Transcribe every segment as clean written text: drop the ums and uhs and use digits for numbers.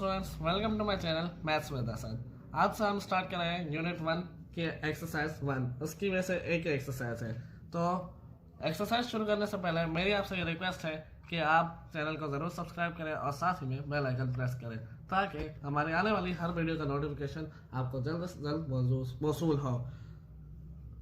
Students, welcome to my channel maths with Asad. आज से हम स्टार्ट कर रहे हैं यूनिट 1 के एक्सरसाइज 1। उसकी वजह से एक ही एक्सरसाइज है। तो एक्सरसाइज शुरू करने से पहले मेरी आपसे ये रिक्वेस्ट है कि आप चैनल को ज़रूर सब्सक्राइब करें और साथ ही में बेल आइकन प्रेस करें ताकि हमारी आने वाली हर वीडियो का नोटिफिकेशन आपको जल्द से जल्द मौसूल हो।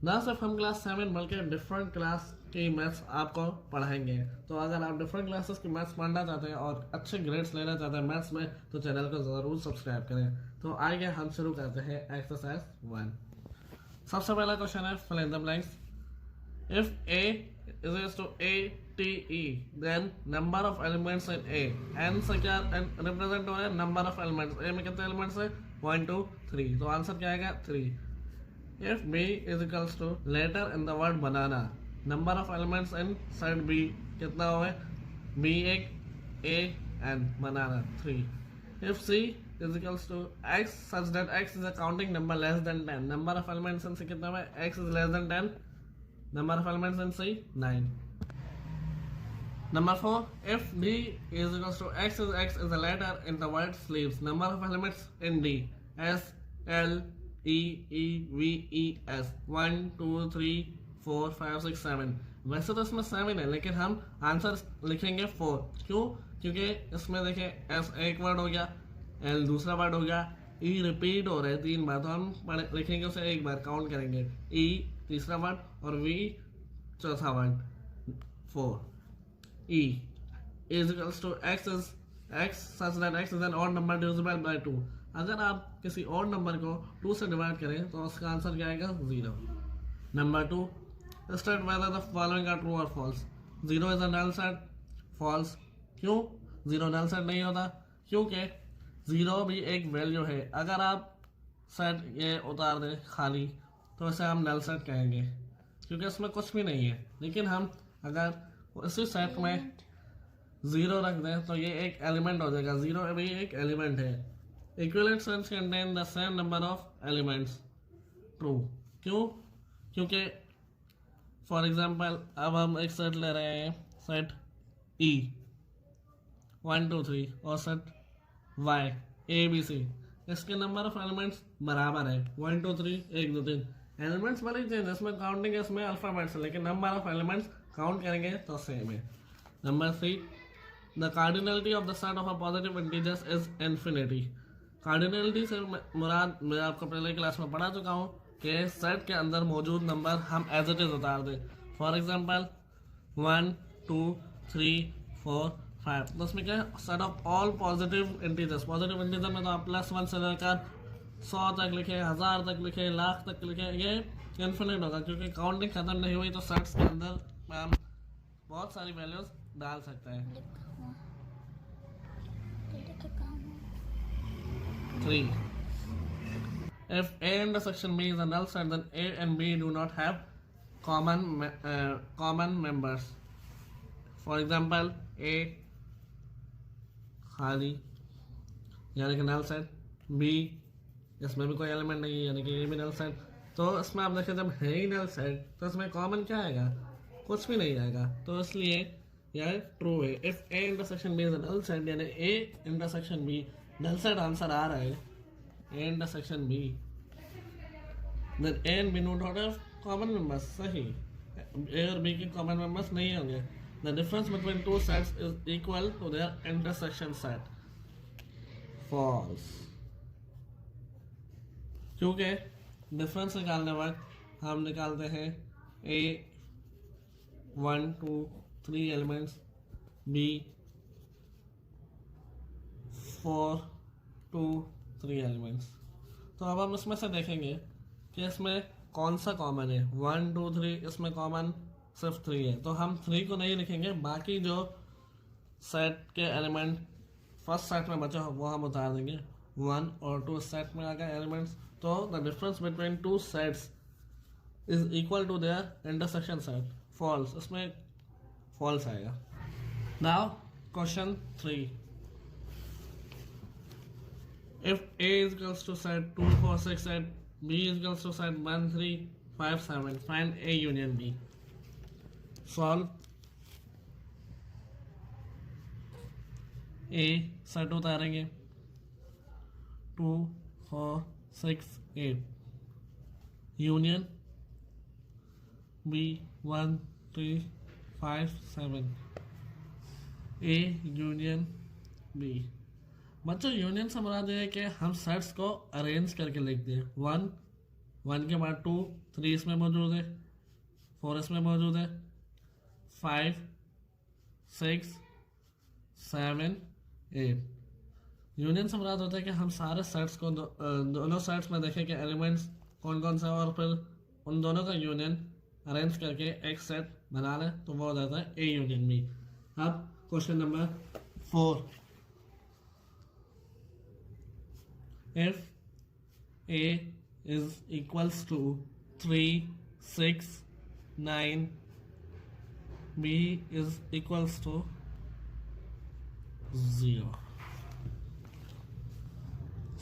ना सिर्फ हम क्लास 7 बल्कि डिफरेंट क्लास की मैथ्स आपको पढ़ाएंगे। तो अगर आप डिफरेंट क्लासेस की मैथ्स पढ़ना चाहते हैं और अच्छे ग्रेड्स लेना चाहते हैं मैथ्स में, तो चैनल को ज़रूर सब्सक्राइब करें। तो आइए हम शुरू करते हैं एक्सरसाइज 1। सबसे पहला क्वेश्चन है fill in the blanks. If A is equals to A T E, then number of elements in A n से क्या रिप्रेजेंट हो रहा है? Number of elements. A में कितने एलिमेंट्स है? 1 2 3। तो आंसर क्या आएगा? 3। If B is equals to letter in the word banana, number of elements inside B कितना हुआ है? B एक, A and banana 3. If C is equals to X such that X is a counting number less than 10, number of elements in C कितना हुआ है? X is less than 10, number of elements in C 9. Number 4, if D is equals to X is a letter in the word sleeves, number of elements in D S L E E V E S 1 2 3 4 5 6 7। वैसे तो इसमें 7 है लेकिन हम answer लिखेंगे 4। क्यों? क्योंकि इसमें देखें S एक वर्ड हो गया, L दूसरा वर्ड हो गया, E रिपीट हो रहा है 3 बार, तो हम लिखेंगे उसे एक बार, काउंट करेंगे। E तीसरा वर्ड और V चौथा word 4। E is equals to X such that X is an odd number divisible by 2। अगर आप किसी और नंबर को 2 से डिवाइड करें तो उसका आंसर क्या आएगा? 0। Number 2, state whether the following are true और false. 0 is a null set, false. क्यों 0 नल सेट नहीं होता? क्योंकि 0 भी एक वैल्यू है। अगर आप सेट ये उतार दें खाली तो इसे हम नल सेट कहेंगे क्योंकि इसमें कुछ भी नहीं है। लेकिन हम अगर इसी सेट में 0 रख दें तो ये एक एलिमेंट हो जाएगा। 0 भी एक एलिमेंट है। Equivalent sets contain the same number of elements. True. क्यों? क्योंकि फॉर एग्जाम्पल अब हम एक सेट ले रहे हैं, सेट E 1 2 3 और set Y A B C। इसके नंबर ऑफ एलिमेंट्स बराबर है 1 2 3 1 2 3। एलिमेंट्स वाली चेंज, इसमें काउंटिंग है, इसमें अल्फाबेट्स है, लेकिन नंबर ऑफ एलिमेंट्स काउंट करेंगे तो सेम है। Number 3, the cardinality of the set of a positive integers is infinity. Cardinality से मुराद मैं आपको पहले क्लास में पढ़ा चुका हूँ कि सेट के अंदर मौजूद नंबर हम एज इट इज उतार दें। फॉर एग्जांपल 1 2 3 4 5, तो उसमें क्या है? Set of all positive integers. Positive integer में तो आप +1 से लेकर 100 तक लिखे, 1000 तक लिखे, लाख तक लिखे, ये इन्फिनिट होगा क्योंकि काउंटिंग खत्म नहीं हुई। तो सेट्स के अंदर हम बहुत सारी वैल्यूज डाल सकते हैं। 3, if A intersection B is a null set, then A and B do not have common members. For example, A खाली यानी कि null set, B इसमें भी कोई एलिमेंट नहीं है यानी कि ये भी null set। तो इसमें आप देखें जब है ही null set तो इसमें कॉमन क्या आएगा? कुछ भी नहीं आएगा। तो इसलिए यह ट्रू है। If A intersection B is a null set यानी A intersection B null set answer आ रहा है, A intersection B, then A and B do not have common members। सही, A और B के common members नहीं होंगे। The difference between two sets is equal to their intersection set। False। क्योंकि difference निकालने वक्त हम निकालते हैं A 1 2 3 एलिमेंट्स, B 4 2 3 एलिमेंट्स। तो अब हम इसमें से देखेंगे कि इसमें कौन सा कॉमन है। 1 2 3 इसमें कॉमन सिर्फ 3 है, तो हम 3 को नहीं लिखेंगे। बाकी जो सेट के एलिमेंट फर्स्ट सेट में बचा वो हम उतार देंगे। 1 और 2 सेट में आ गए एलिमेंट्स, तो the difference between two sets is equal to their intersection set. False, इसमें फॉल्स आएगा। Now question 3, if A is equals to set 2 4 6 set, B is equals to set 1 3 5 7, find A union B। Solve। A set उतारेंगे, 2 4 6 8 union B 1 3 5 7 A union B। बच्चों union से मुराद है कि हम sets को अरेंज करके लिख दें। 1 के बाद 2 3 इसमें मौजूद है, 4 इसमें मौजूद है, 5 6 7 8। यूनियन से मुराद होता है कि हम सारे सेट्स को दोनों सेट्स में देखें कि एलिमेंट्स कौन कौन सा, और फिर उन दोनों का यूनियन अरेंज करके एक सेट बना लें तो वो हो जाता है ए यूनियन बी। अब question number 4, if A is equals to 3 6 9, B is equals to 0,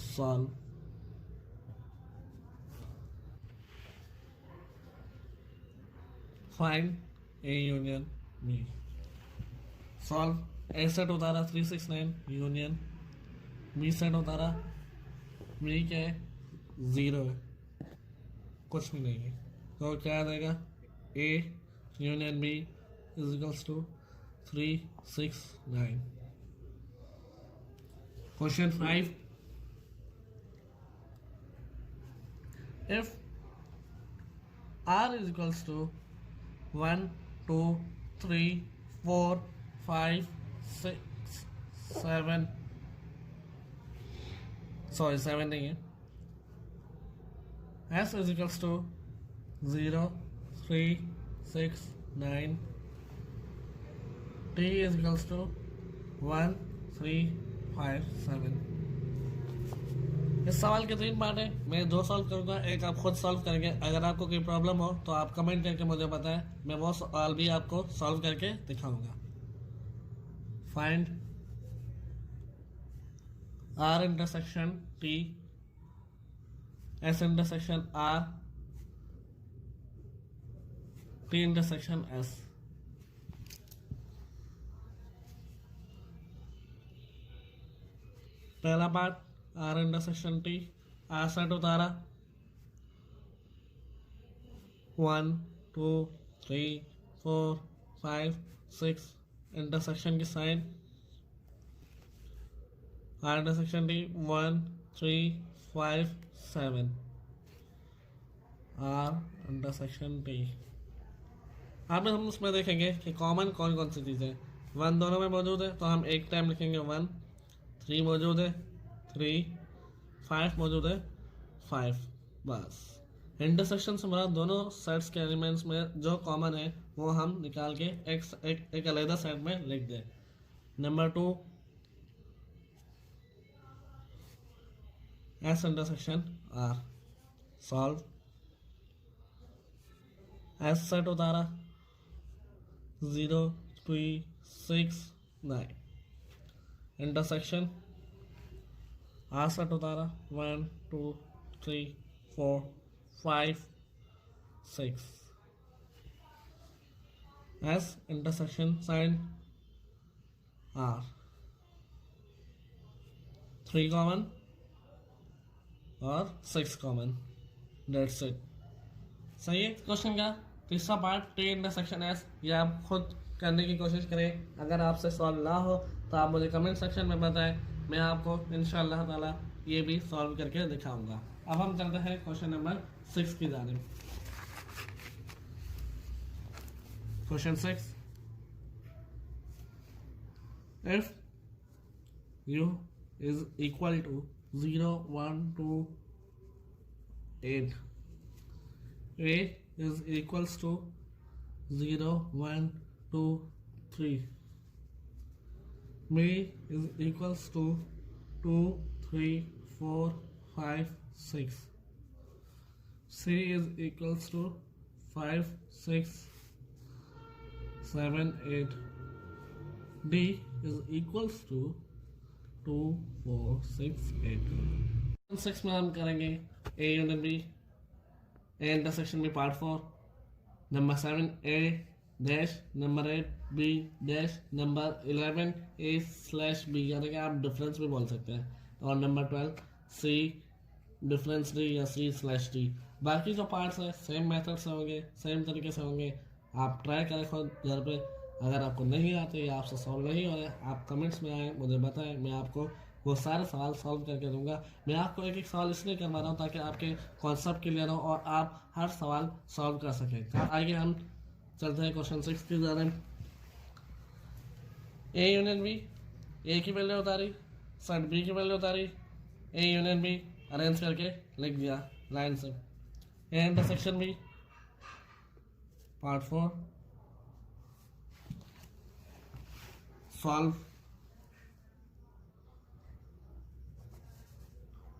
solve। Find A union B। Solve. A set उतारा 3 6 9 यूनियन B सेट उतारा, B क्या है 0 है, कुछ भी नहीं है, तो क्या आ जाएगा A union B is equals to 3 6 9। Question 5, if R is equals to 1 2 3 4 5 6 7, sorry 7 नहीं है, S is equals to 0 3 6 9, T is equals to 1 3 5 7। इस सवाल के 3 पार्ट है, मैं 2 सॉल्व करूंगा, एक आप खुद सॉल्व करेंगे। अगर आपको कोई प्रॉब्लम हो तो आप कमेंट करके मुझे बताएं, मैं वो सवाल भी आपको सॉल्व करके दिखाऊंगा। Find R intersection T, S intersection R, T intersection S। पहला part R intersection T, R set उतारा 1 2 3 4 5 6 इंटरसेक्शन की sign, R intersection T 1 3 5 7, R intersection T। अब हम उसमें देखेंगे कि कॉमन कौन कौन सी चीज़ें, 1 दोनों में मौजूद है तो हम एक टाइम लिखेंगे 1, 3 मौजूद है 3, 5 मौजूद है 5, बस। इंटरसेक्शन से मुराद दोनों सेट्स के एलिमेंट्स में जो कॉमन है वो हम निकाल के एक अलग सेट में लिख दें। Number 2, S intersection R, solve. S set उतारा 0 3 6 9, इंटरसेक्शन R सेट उतारा 1 2 3 4 5 6, S intersection sign R, 3 common और 6 कॉमन, डेट्स इट। सही है क्वेश्चन का। तीसरा पार्ट T इंटरसेक्शन S, ये आप खुद करने की कोशिश करें। अगर आपसे सॉल्व ना हो तो आप मुझे कमेंट सेक्शन में बताएं, मैं आपको इंशाअल्लाह ताला ये भी सॉल्व करके दिखाऊंगा। अब हम चलते हैं क्वेश्चन नंबर 6 की जानिब। Question 6, if U is equal to 0 1 2 8, A is equals to 0 1 2 3, B is equals to 2 3 4 5 6, C is equals to 5 6 7 8, D is equals to 2 4 6 8। 6 में हम करेंगे A union B, A intersection B part 4, number 7 A dash, number 8 B dash, number 11 A/B, यानी कि आप difference भी बोल सकते हैं, और नंबर 12 सी डिफरेंस डी या सी स्लैश डी। बाकी जो पार्ट्स है सेम मेथड से होंगे, सेम तरीके से होंगे। आप ट्राई करें खुद घर पे। अगर आपको नहीं आते या आपसे सॉल्व नहीं हो रहे, आप कमेंट्स में आए, मुझे बताएं, मैं आपको वो सारे सवाल सॉल्व करके दूंगा। मैं आपको एक एक सवाल इसलिए करवा रहा हूँ ताकि आपके कॉन्सेप्ट क्लियर हो और आप हर सवाल सॉल्व कर सकें। आइए हम चलते हैं क्वेश्चन 6 की तरफ। ए यूनियन बी, ए की वैल्यू उतारी, सेट बी की वैल्यू उतारी, ए यूनियन बी अरेंज करके लिख दिया लाइन से। A intersection B, part 4 solve.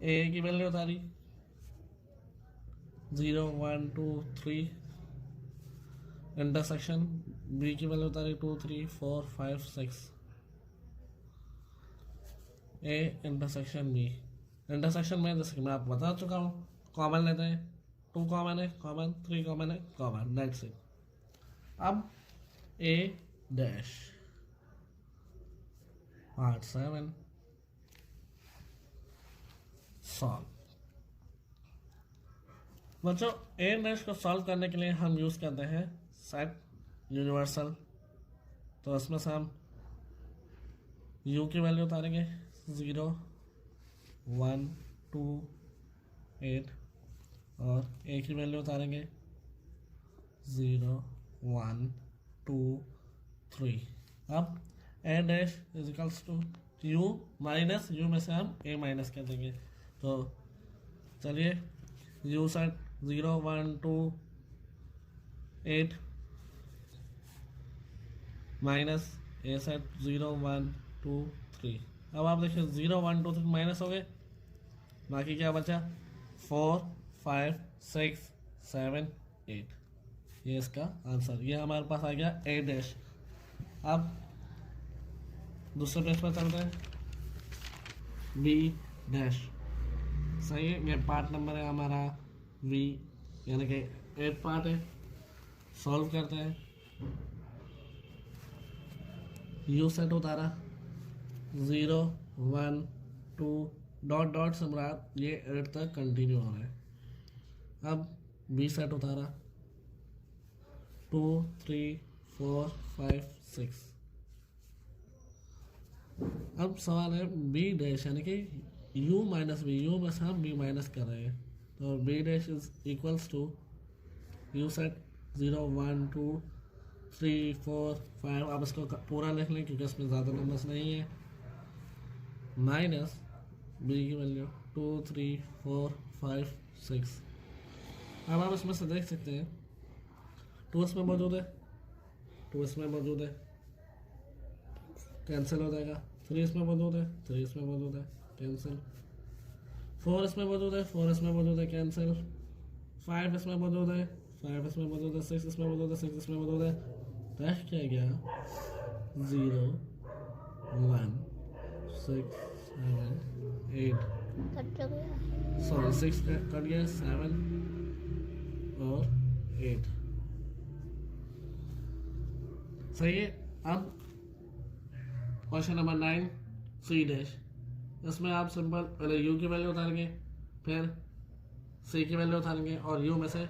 A की वैल्यू उतारी 0 1 2 3, इंटरसेक्शन बी की वैल्यू उतारी 2 3 4 5 6। ए इंटरसेक्शन बी, इंटरसेक्शन में जैसे कि मैं आपको बता चुका हूँ, कॉमन लेते हैं, 2 कॉमन है, कॉमन 3 कॉमन है, कॉमन, दैट्स इट। अब ए डैश, पार्ट 7 सॉल्व। बच्चों ए डैश को सॉल्व करने के लिए हम यूज़ करते हैं सेट यूनिवर्सल। तो इसमें से हम u की वैल्यू उतारेंगे 0 1 2 8 और a की वैल्यू उतारेंगे 0 1 2 3। अब a dash is equals to u minus u में से हम a माइनस कर देंगे। तो चलिए u set 0 1 2 8 minus a set 0 1 2 3। अब आप देखिए 0 1 2 3 माइनस हो गए, बाकी क्या बचा 4 5 6 7 8। ये इसका आंसर, ये हमारे पास आ गया ए डैश। अब दूसरे पेज पर चलते हैं, बी डैश। सही है, ये पार्ट नंबर है हमारा वी, यानी कि 8 पार्ट है। सॉल्व करते हैं। यू सेट उतारा 0 1 2 डॉट डॉट से मुराद ये 8 तक कंटिन्यू हो रहा है। अब बी सेट उतारा 2 3 4 5 6। अब सवाल है बी डैश, यानी कि u माइनस बी, यू में से हम बी माइनस कर रहे हैं। तो B dash is equals to U set 0 1 2 3 4 5। अब इसको पूरा लिख लें क्योंकि इसमें ज़्यादा नंबर्स नहीं है, माइनस बी की वैल्यू 2 3 4 5 6। अब आप इसमें से देख सकते हैं 2 इसमें मौजूद है, 2 इसमें मौजूद है, कैंसिल हो जाएगा। 3 इसमें मौजूद है, 3 इसमें मौजूद है, कैंसिल। 4 इसमें मौजूद है, 4 इसमें मौजूद है, कैंसिल। 5 इसमें मौजूद है, 5 इसमें मौजूद है, 6 इसमें मौजूद है, 6 इसमें मौजूद है। रह क्या गया 0 1 6 7 8, सॉरी 6 कट गया, 7 और 8। सही है। अब क्वेश्चन नंबर 9 सी डैश। इसमें आप सिंपल पहले u की वैल्यू उतारेंगे, फिर c की वैल्यू उतारेंगे और u में से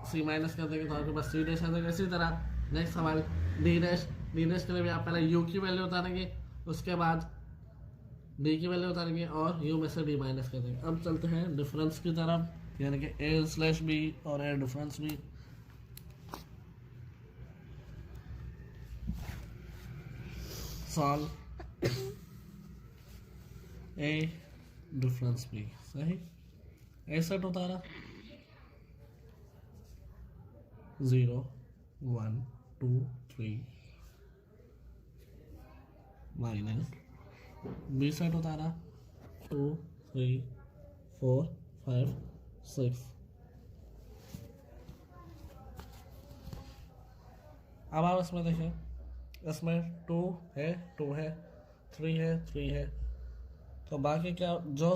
c माइनस कर देंगे तो आपके पास c डैश आ जाएगा। इसी तरह नेक्स्ट सवाल d डैश। d डैश के लिए भी आप पहले u की वैल्यू उतारेंगे, उसके बाद d की वैल्यू उतारेंगे और u में से d माइनस कर देंगे। अब चलते हैं डिफरेंस की तरफ, यानी कि a स्लैश b और a difference b। Solve A difference B. सही, ए सेट उतारा 0 1 2 3 माइनस बी सेट उतारा 2 3 4 5 6। अब आप इसमें देखें, इसमें 2 है 2 है, 3 है 3 है, तो बाकी क्या जो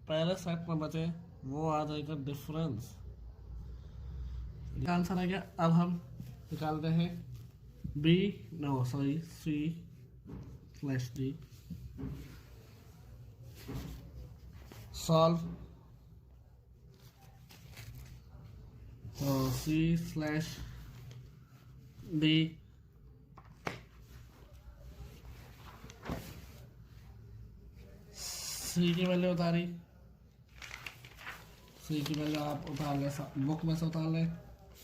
पहले सेट में बचे वो आ जाएगा डिफरेंस। आंसर आ गया। अब हम निकालते हैं C/D। सॉल्व तो C/D C की वैल्यू उतारी, C की वैल्यू आप उतार लें, बुक में से उतार लें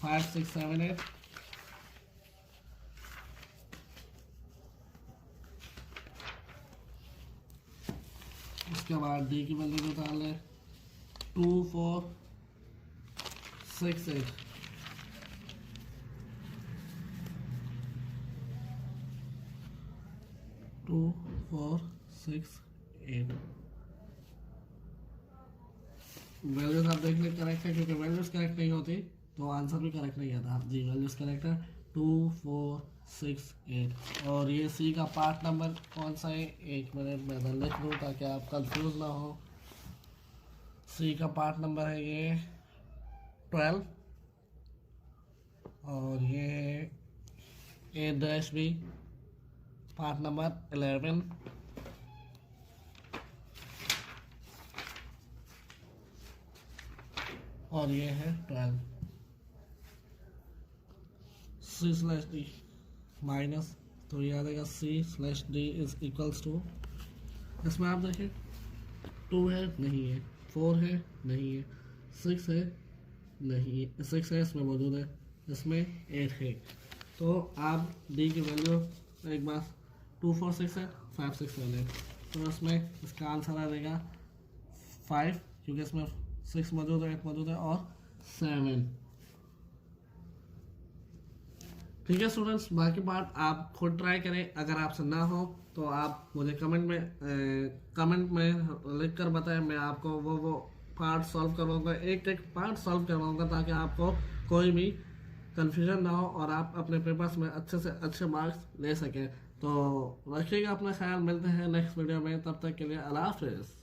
5 6 7 8। उसके बाद D की वैल्यू उतार लें 2 4 6 8। टू 4 6 8 वैल्यूज आप देख लें करेक्ट है, क्योंकि वैल्यूज करेक्ट नहीं होती तो आंसर भी करेक्ट नहीं आता। जी वैल्यूज करेक्ट है 2 4 6 8। और ये सी का पार्ट नंबर कौन सा है, एक मिनट मैं इधर लिख दूँ ताकि आप कंफ्यूज ना हो। सी का पार्ट नंबर है ये 12 और ये है A-B पार्ट नंबर 11 और ये है 12। C/D माइनस, तो ये आ जाएगा C/D इज इक्वल्स टू, इसमें आप देखिए 2 है नहीं है, 4 है नहीं है, 6 है नहीं है, 6 है इसमें मौजूद है, इसमें 8 है। तो आप D की वैल्यू एक बार 2 4 6 है 5 6 7 8, तो इसमें इसका आंसर आ जाएगा 5, क्योंकि इसमें 6 मौजूद है 8 मौजूद है और 7। ठीक है स्टूडेंट्स, बाकी पार्ट आप खुद ट्राई करें, अगर आपसे ना हो तो आप मुझे कमेंट में लिख कर बताएं, मैं आपको वो पार्ट सॉल्व करवाऊंगा, एक एक पार्ट सॉल्व करवाऊंगा ताकि आपको कोई भी कन्फ्यूजन ना हो और आप अपने पेपर्स में अच्छे से अच्छे मार्क्स ले सकें। तो रखिएगा अपना ख्याल, मिलते हैं नेक्स्ट वीडियो में, तब तक के लिए अल्लाह हाफिज़।